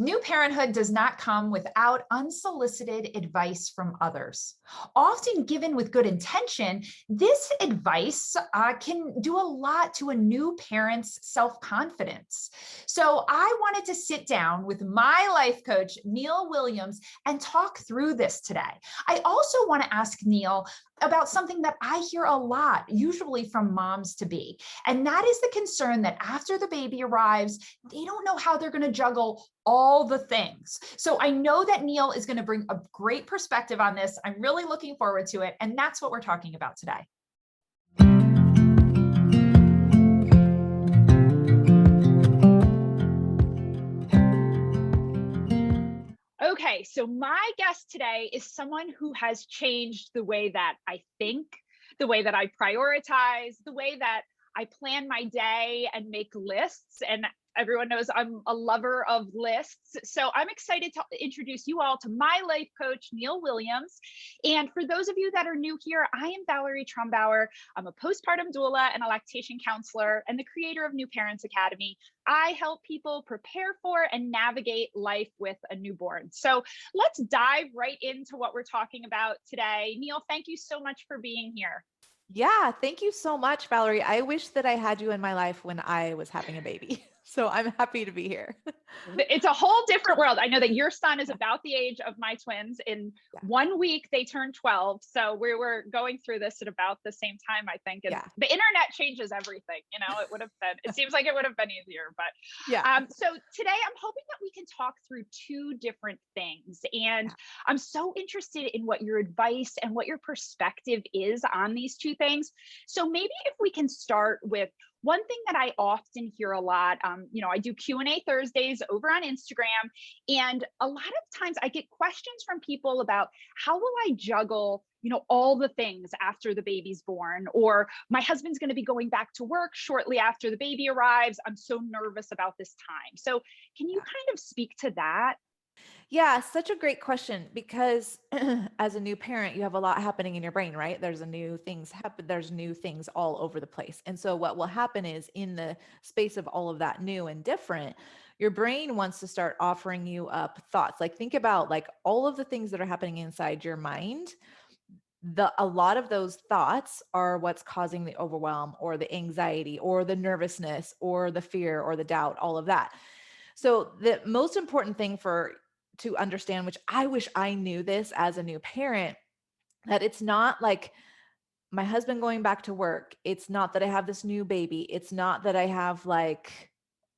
New parenthood does not come without unsolicited advice from others. Often given with good intention, this advice can do a lot to a new parent's self-confidence. So I wanted to sit down with my life coach, Neill Williams, and talk through this today. I also want to ask Neill about something that I hear a lot, usually from moms to be, and that is the concern that after the baby arrives, they don't know how they're going to juggle all the things. So I know that Neill is going to bring a great perspective on this. I'm really looking forward to it. And that's what we're talking about today. Okay, so my guest today is someone who has changed the way that I think, the way that I prioritize, the way that I plan my day and make lists. And everyone knows I'm a lover of lists. So I'm excited to introduce you all to my life coach, Neill Williams. And for those of you that are new here, I am Valerie Trumbauer. I'm a postpartum doula and a lactation counselor and the creator of New Parents Academy. I help people prepare for and navigate life with a newborn. So let's dive right into what we're talking about today. Neill, thank you so much for being here. Yeah, thank you so much, Valerie. I wish that I had you in my life when I was having a baby. So I'm happy to be here. It's a whole different world. I know that your son is about the age of my twins. In 1 week, they turned 12. So we were going through this at about the same time, I think. And the internet changes everything. You know, it seems like it would have been easier. But so today I'm hoping that we can talk through two different things. And I'm so interested in what your advice and what your perspective is on these two things. So maybe if we can start with one thing that I often hear a lot, I do Q&A Thursdays over on Instagram, and a lot of times I get questions from people about how will I juggle, all the things after the baby's born, or my husband's going to be going back to work shortly after the baby arrives. I'm so nervous about this time. So can you kind of speak to that? Yeah, such a great question because as a new parent, you have a lot happening in your brain, right? There's new things happen. There's new things all over the place. And so what will happen is in the space of all of that new and different, your brain wants to start offering you up thoughts. Like think about like all of the things that are happening inside your mind. A lot of those thoughts are what's causing the overwhelm or the anxiety or the nervousness or the fear or the doubt, all of that. So the most important thing to understand, which I wish I knew this as a new parent, that it's not like my husband going back to work. It's not that I have this new baby. It's not that I have like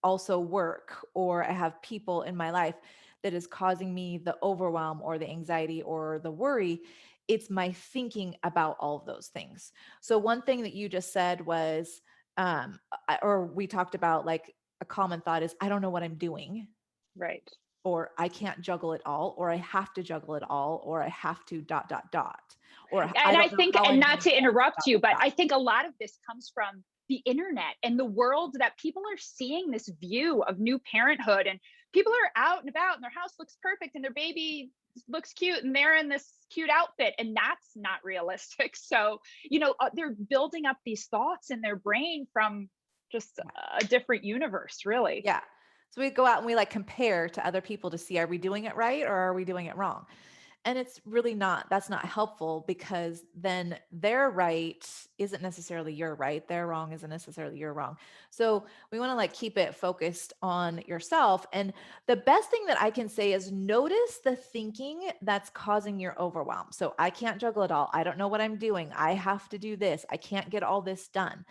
also work or I have people in my life that is causing me the overwhelm or the anxiety or the worry. It's my thinking about all of those things. So one thing that you just said was, or we talked about like a common thought is, I don't know what I'm doing. Right. Or I can't juggle it all, or I have to juggle it all, or I have to ... Or and I think, and not to interrupt you, but I think a lot of this comes from the internet and the world that people are seeing this view of new parenthood, and people are out and about and their house looks perfect and their baby looks cute and they're in this cute outfit, and that's not realistic. So, they're building up these thoughts in their brain from just a different universe, really. Yeah. So we go out and we like compare to other people to see, are we doing it right or are we doing it wrong? And it's really not, that's not helpful because then their right isn't necessarily your right. Their wrong isn't necessarily your wrong. So we want to like keep it focused on yourself. And the best thing that I can say is notice the thinking that's causing your overwhelm. So I can't juggle it all. I don't know what I'm doing. I have to do this. I can't get all this done.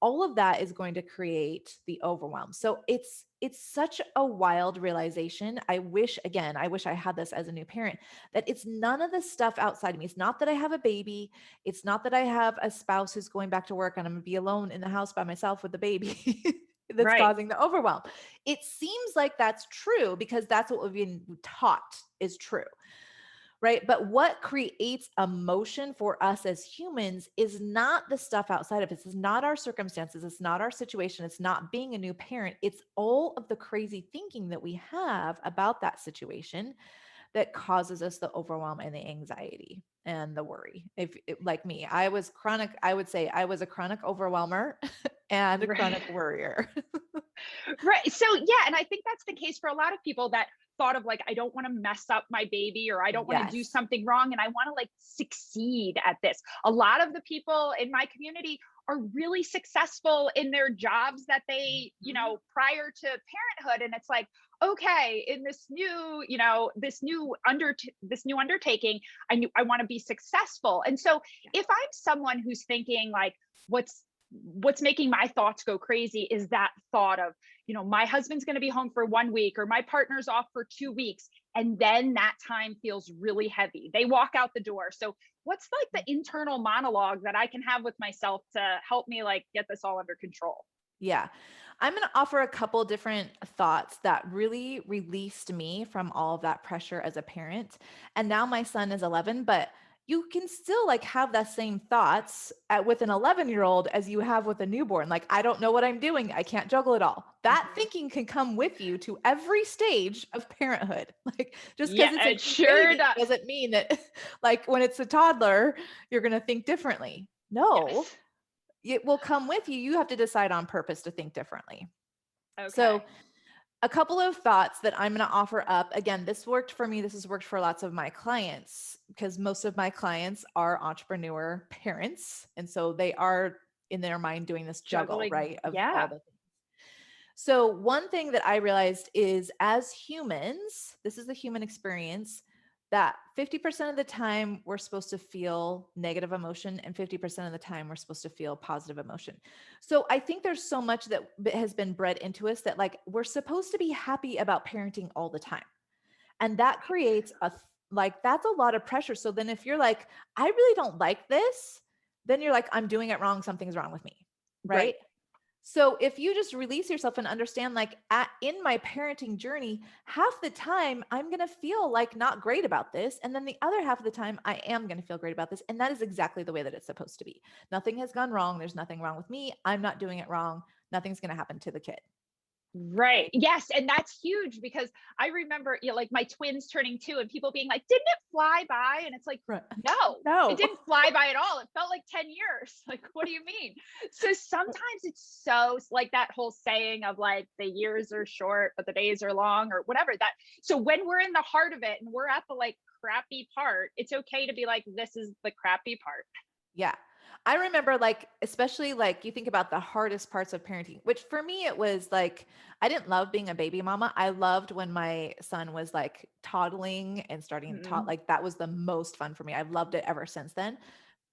All of that is going to create the overwhelm. So it's such a wild realization. I wish I had this as a new parent, that it's none of the stuff outside of me. It's not that I have a baby. It's not that I have a spouse who's going back to work and I'm going to be alone in the house by myself with the baby that's causing the overwhelm. It seems like that's true because that's what we've been taught is true. Right. But what creates emotion for us as humans is not the stuff outside of us. It's not our circumstances. It's not our situation. It's not being a new parent. It's all of the crazy thinking that we have about that situation that causes us the overwhelm and the anxiety and the worry. Like me, I would say I was a chronic overwhelmer and a chronic worrier. Right. So, yeah. And I think that's the case for a lot of people, that thought of like, I don't want to mess up my baby, or I don't want to do something wrong. And I want to like succeed at this. A lot of the people in my community are really successful in their jobs that they, you know, prior to parenthood. And it's like, okay, in this new, you know, this new undertaking, I want to be successful. And so if I'm someone who's thinking like, what's making my thoughts go crazy is that thought of, you know, my husband's going to be home for 1 week, or my partner's off for 2 weeks. And then that time feels really heavy. They walk out the door. So what's like the internal monologue that I can have with myself to help me like get this all under control? Yeah. I'm going to offer a couple different thoughts that really released me from all of that pressure as a parent. And now my son is 11, but you can still like have that same thoughts with an 11-year-old as you have with a newborn. Like, I don't know what I'm doing. I can't juggle it all. That thinking can come with you to every stage of parenthood. Like, just because it's a baby doesn't mean that like when it's a toddler, you're going to think differently. No, it will come with you. You have to decide on purpose to think differently. Okay. So a couple of thoughts that I'm going to offer up. Again, this worked for me. This has worked for lots of my clients, because most of my clients are entrepreneur parents. And so they are in their mind doing this juggle, right? Of all the things. So one thing that I realized is, as humans, this is the human experience, that 50% of the time we're supposed to feel negative emotion, and 50% of the time we're supposed to feel positive emotion. So I think there's so much that has been bred into us that like we're supposed to be happy about parenting all the time. And that creates that's a lot of pressure. So then if you're like, I really don't like this, then you're like, I'm doing it wrong. Something's wrong with me. Right? So if you just release yourself and understand, like in my parenting journey, half the time I'm going to feel like not great about this. And then the other half of the time I am going to feel great about this. And that is exactly the way that it's supposed to be. Nothing has gone wrong. There's nothing wrong with me. I'm not doing it wrong. Nothing's going to happen to the kid. Right. Yes. And that's huge, because I remember, you know, like my twins turning 2 and people being like, didn't it fly by? And it's like, no, it didn't fly by at all. It felt like 10 years. Like, what do you mean? So sometimes it's so like that whole saying of like, the years are short, but the days are long, or whatever that. So when we're in the heart of it and we're at the like crappy part, it's okay to be like, this is the crappy part. Yeah. I remember like, especially like you think about the hardest parts of parenting, which for me, it was like, I didn't love being a baby mama. I loved when my son was like toddling and starting to talk. Like that was the most fun for me. I've loved it ever since then.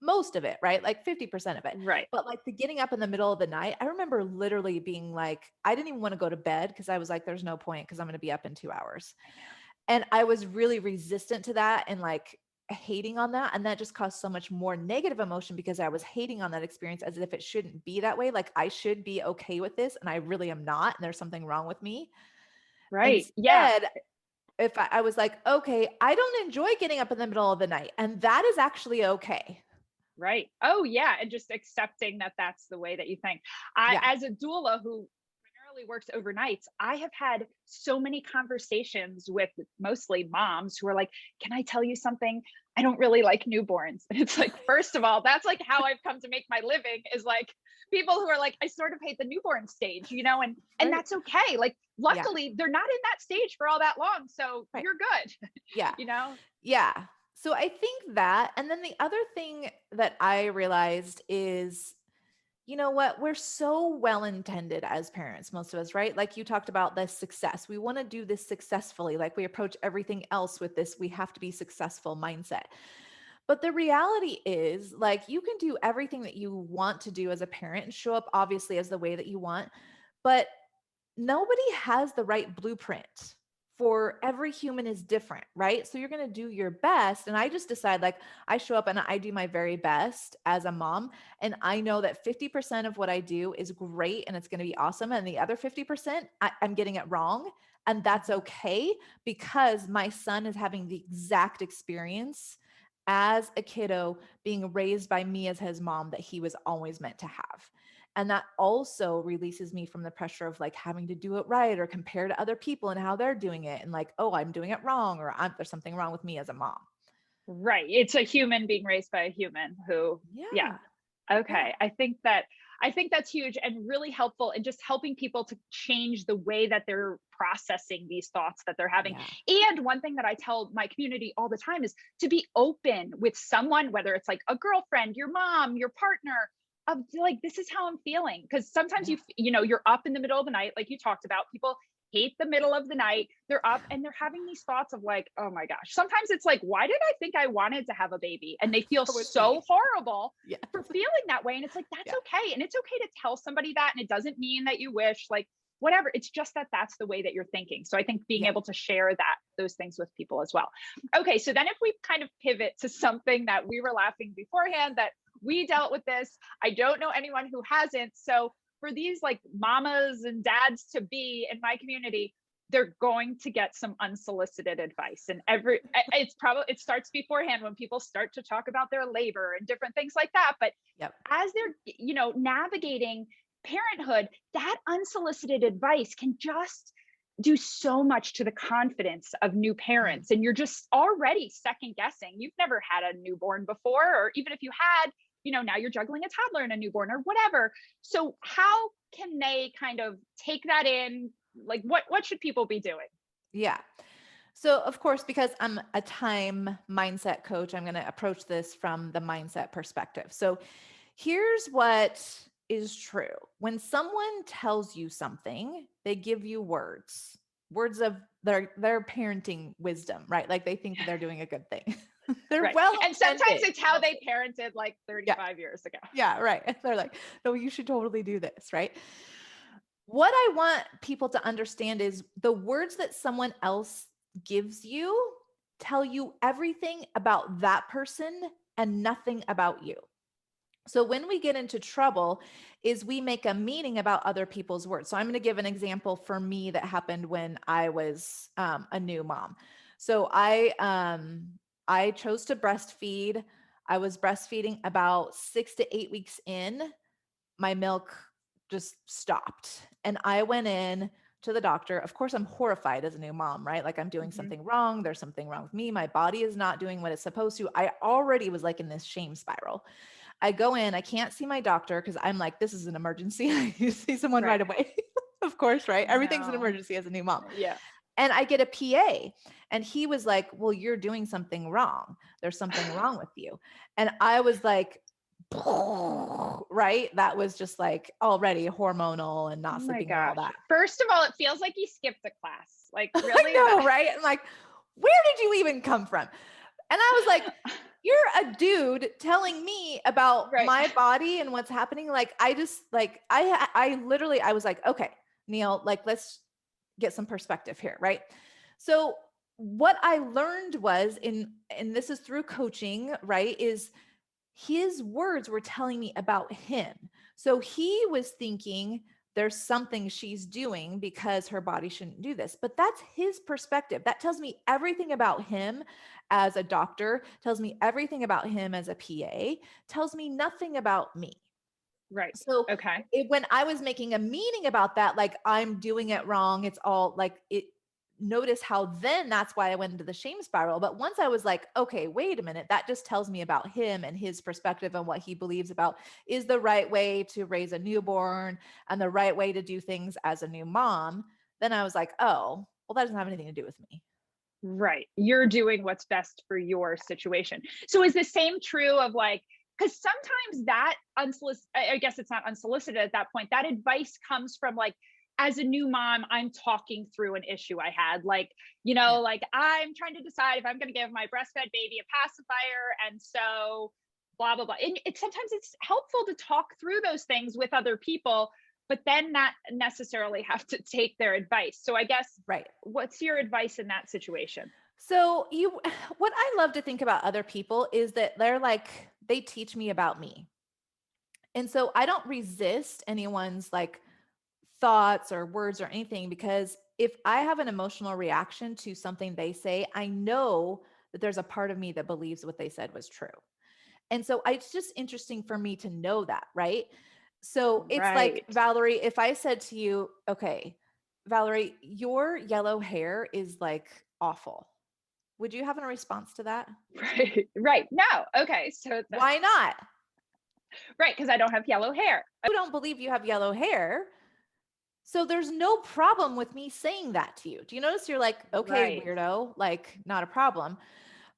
Most of it, right? Like 50% of it. Right. But like the getting up in the middle of the night, I remember literally being like, I didn't even want to go to bed because I was like, there's no point because I'm going to be up in 2 hours. And I was really resistant to that and like hating on that. And that just caused so much more negative emotion because I was hating on that experience as if it shouldn't be that way. Like I should be okay with this. And I really am not. And there's something wrong with me. Right. Instead, if I was like, okay, I don't enjoy getting up in the middle of the night. And that is actually okay. Right. Oh yeah. And just accepting that that's the way that you think. As a doula who primarily works overnights, I have had so many conversations with mostly moms who are like, can I tell you something? I don't really like newborns. And it's like, first of all, that's like how I've come to make my living, is like people who are like, I sort of hate the newborn stage, you know, and that's okay. Like, luckily they're not in that stage for all that long. So you're good. Yeah. You know? Yeah. So I think that, and then the other thing that I realized is, you know what, we're so well-intended as parents, most of us, right? Like you talked about this success. We want to do this successfully. Like we approach everything else with this, we have to be successful mindset. But the reality is, like, you can do everything that you want to do as a parent and show up obviously as the way that you want, but nobody has the right blueprint. For every human is different, right? So you're going to do your best. And I just decide, like, I show up and I do my very best as a mom. And I know that 50% of what I do is great and it's going to be awesome. And the other 50%, I'm getting it wrong. And that's okay, because my son is having the exact experience as a kiddo being raised by me as his mom that he was always meant to have. And that also releases me from the pressure of like having to do it right or compare to other people and how they're doing it. And like, oh, I'm doing it wrong, or there's something wrong with me as a mom. Right. It's a human being raised by a human who, Okay. I think that's huge and really helpful in just helping people to change the way that they're processing these thoughts that they're having. Yeah. And one thing that I tell my community all the time is to be open with someone, whether it's like a girlfriend, your mom, your partner, of like, this is how I'm feeling. Cause sometimes you're up in the middle of the night, like you talked about. People hate the middle of the night. They're up and they're having these thoughts of like, oh my gosh. Sometimes it's like, why did I think I wanted to have a baby? And they feel so horrible for feeling that way. And it's like, that's okay. And it's okay to tell somebody that. And it doesn't mean that you wish, like, whatever. It's just that that's the way that you're thinking. So I think being able to share those things with people as well. Okay. So then if we kind of pivot to something that we were laughing beforehand, that we dealt with this, I don't know anyone who hasn't. So for these like mamas and dads to be in my community, they're going to get some unsolicited advice. And it starts beforehand when people start to talk about their labor and different things like that. But as they're, navigating parenthood, that unsolicited advice can just do so much to the confidence of new parents. And you're just already second guessing. You've never had a newborn before, or even if you had, now you're juggling a toddler and a newborn or whatever. So how can they kind of take that in? Like what should people be doing? Yeah. So of course, because I'm a time mindset coach, I'm going to approach this from the mindset perspective. So here's what is true. When someone tells you something, they give you words of their parenting wisdom, right? Like they think they're doing a good thing. They're well, and sometimes it's how they parented like 35 years ago. Yeah, right. They're like, no, you should totally do this, right? What I want people to understand is the words that someone else gives you tell you everything about that person and nothing about you. So when we get into trouble is we make a meaning about other people's words. So I'm going to give an example for me that happened when I was a new mom. So I chose to breastfeed. I was breastfeeding about 6 to 8 weeks in. My milk just stopped. And I went in to the doctor. Of course, I'm horrified as a new mom, right? Like I'm doing something wrong. There's something wrong with me. My body is not doing what it's supposed to. I already was like in this shame spiral. I go in, I can't see my doctor because I'm like, this is an emergency. I need to see someone right away. Of course, right? Everything's an emergency as a new mom. Yeah. And I get a PA and he was like, well, you're doing something wrong. There's something wrong with you. And I was like, right? That was just like already hormonal and not sleeping and all that. First of all, it feels like you skipped a class. Like really? I know, right? I'm like, where did you even come from? And I was like, you're a dude telling me about my body and what's happening. Like, I just like, I literally, I was like, okay, Neill, like, let's get some perspective here. Right. So what I learned was and this is through coaching, right, is his words were telling me about him. So he was thinking there's something she's doing because her body shouldn't do this, but that's his perspective. That tells me everything about him as a doctor, tells me everything about him as a PA, tells me nothing about me. Right. So when I was making a meaning about that, like I'm doing it wrong, it's all like it, notice how then that's why I went into the shame spiral. But once I was like, okay, wait a minute, that just tells me about him and his perspective and what he believes about is the right way to raise a newborn and the right way to do things as a new mom. Then I was like, oh, well, that doesn't have anything to do with me. Right. You're doing what's best for your situation. So is the same true of like, because sometimes that unsolicited, I guess it's not unsolicited at that point, that advice comes from like, as a new mom, I'm talking through an issue I had, like, like I'm trying to decide if I'm going to give my breastfed baby a pacifier. And so blah, blah, blah. And sometimes it's helpful to talk through those things with other people, but then not necessarily have to take their advice. So I guess, what's your advice in that situation? So what I love to think about other people is that they're like, they teach me about me. And so I don't resist anyone's like thoughts or words or anything, because if I have an emotional reaction to something they say, I know that there's a part of me that believes what they said was true. And so it's just interesting for me to know that, right? So it's like, Valerie, if I said to you, okay, Valerie, your yellow hair is like awful. Would you have a response to that? Right. No. Okay. So why not? Right. Because I don't have yellow hair. I don't believe you have yellow hair. So there's no problem with me saying that to you. Do you notice you're like, okay, Right. weirdo, like not a problem.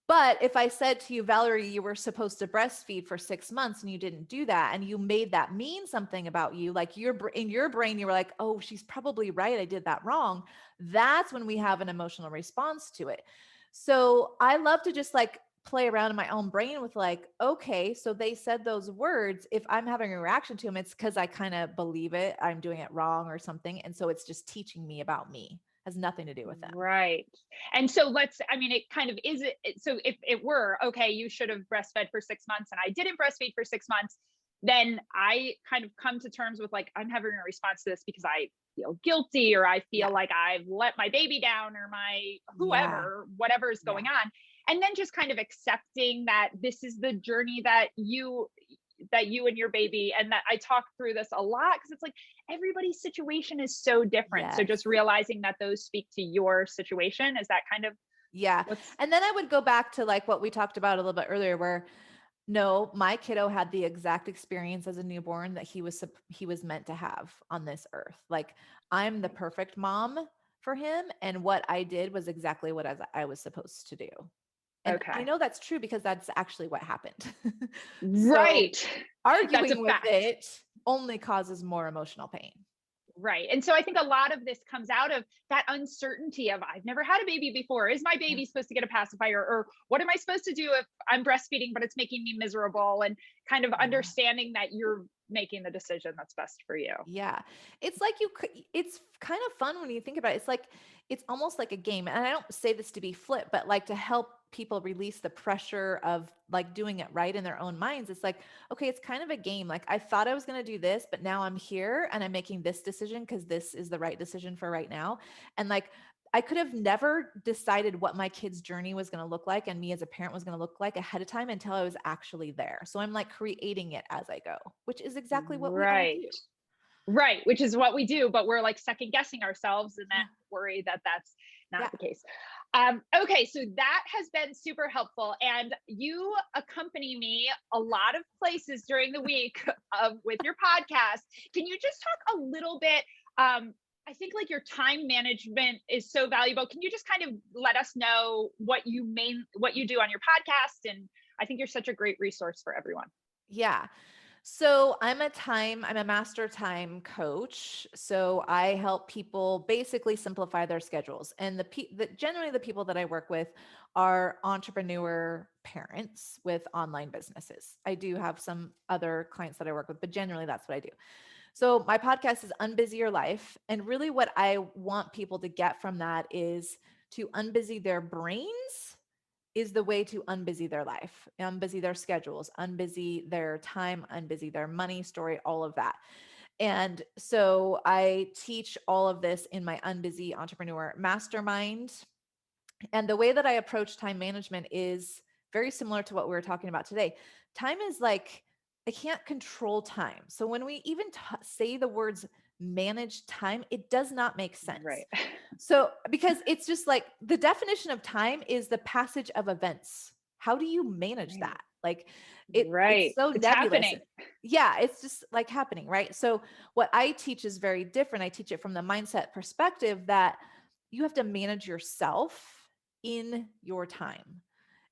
But if I said to you, Valerie, you were supposed to breastfeed for 6 months and you didn't do that, and you made that mean something about you, like in your brain, you were like, oh, she's probably right. I did that wrong. That's when we have an emotional response to it. So I love to just like play around in my own brain with like, okay, so they said those words. If I'm having a reaction to them, it's because I kind of believe it. I'm doing it wrong or something. And so it's just teaching me about me. Has nothing to do with them. Right. And so it kind of is it. So if it were, okay, you should have breastfed for 6 months and I didn't breastfeed for 6 months, then I kind of come to terms with like, I'm having a response to this because I feel guilty, or I feel like I've let my baby down, or my whatever is going on. And then just kind of accepting that this is the journey that you and your baby, and that I talk through this a lot because it's like everybody's situation is so different. So just realizing that those speak to your situation, is that kind of and then I would go back to like what we talked about a little bit earlier, where no, my kiddo had the exact experience as a newborn that he was meant to have on this earth. Like I'm the perfect mom for him, and what I did was exactly what I was supposed to do. And I know that's true because that's actually what happened. Right. Arguing with it only causes more emotional pain. Right. And so I think a lot of this comes out of that uncertainty of, I've never had a baby before. Is my baby supposed to get a pacifier? Or what am I supposed to do if I'm breastfeeding, but it's making me miserable? And kind of understanding that you're making the decision that's best for you. Yeah. It's like it's kind of fun when you think about it. It's almost like a game. And I don't say this to be flip, but like to help people release the pressure of like doing it right in their own minds. It's like, okay, it's kind of a game. Like I thought I was going to do this, but now I'm here and I'm making this decision because this is the right decision for right now. And like, I could have never decided what my kid's journey was going to look like and me as a parent was going to look like ahead of time until I was actually there. So I'm like creating it as I go, which is exactly what we all do. Right. Which is what we do, but we're like second guessing ourselves and then worry that that's not the case. Okay. So that has been super helpful. And you accompany me a lot of places during the week with your podcast. Can you just talk a little bit? I think like your time management is so valuable. Can you just kind of let us know what you do on your podcast? And I think you're such a great resource for everyone. Yeah. So I'm a master time coach. So I help people basically simplify their schedules. And generally the people that I work with are entrepreneur parents with online businesses. I do have some other clients that I work with, but generally that's what I do. So my podcast is Unbusy Your Life. And really what I want people to get from that is to unbusy their brains is the way to unbusy their life, unbusy their schedules, unbusy their time, unbusy their money story, all of that. And so I teach all of this in my Unbusy Entrepreneur Mastermind. And the way that I approach time management is very similar to what we were talking about today. Time is like, I can't control time. So when we even say the words manage time, it does not make sense. Right. So because it's just like the definition of time is the passage of events. How do you manage that? Like it's so nebulous. Happening. Yeah, it's just like happening, right? So what I teach is very different. I teach it from the mindset perspective that you have to manage yourself in your time.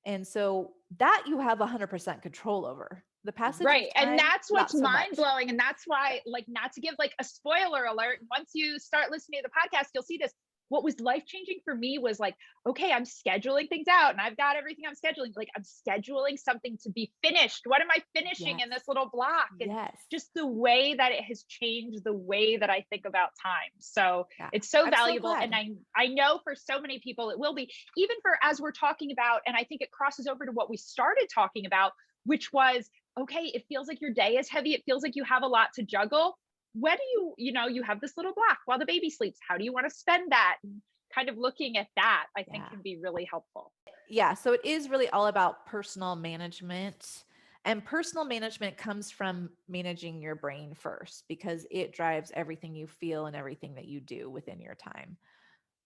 And so that you have 100% control over. The passage right. of time, and that's what's mind blowing. Much. And that's why, like, not to give like a spoiler alert, once you start listening to the podcast, you'll see this. What was life-changing for me was like, okay, I'm scheduling things out and I've got everything I'm scheduling. Like I'm scheduling something to be finished. What am I finishing in this little block? And just the way that it has changed the way that I think about time. So it's so valuable. And I know for so many people, it will be, even for, as we're talking about, and I think it crosses over to what we started talking about, which was, okay, it feels like your day is heavy. It feels like you have a lot to juggle. When do you have this little block while the baby sleeps? How do you want to spend that? And kind of looking at that, I think can be really helpful. Yeah. So it is really all about personal management, and personal management comes from managing your brain first because it drives everything you feel and everything that you do within your time.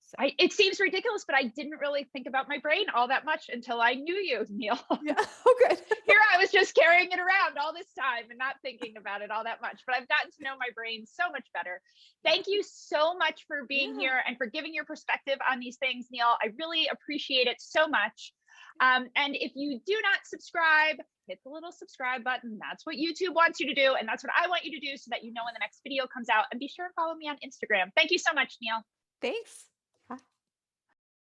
So. It seems ridiculous, but I didn't really think about my brain all that much until I knew you, Neill. Yeah. Oh, good. Here I was just carrying it around all this time and not thinking about it all that much, but I've gotten to know my brain so much better. Thank you so much for being here and for giving your perspective on these things, Neill. I really appreciate it so much. And if you do not subscribe, hit the little subscribe button. That's what YouTube wants you to do. And that's what I want you to do so that you know when the next video comes out. And be sure to follow me on Instagram. Thank you so much, Neill. Thanks.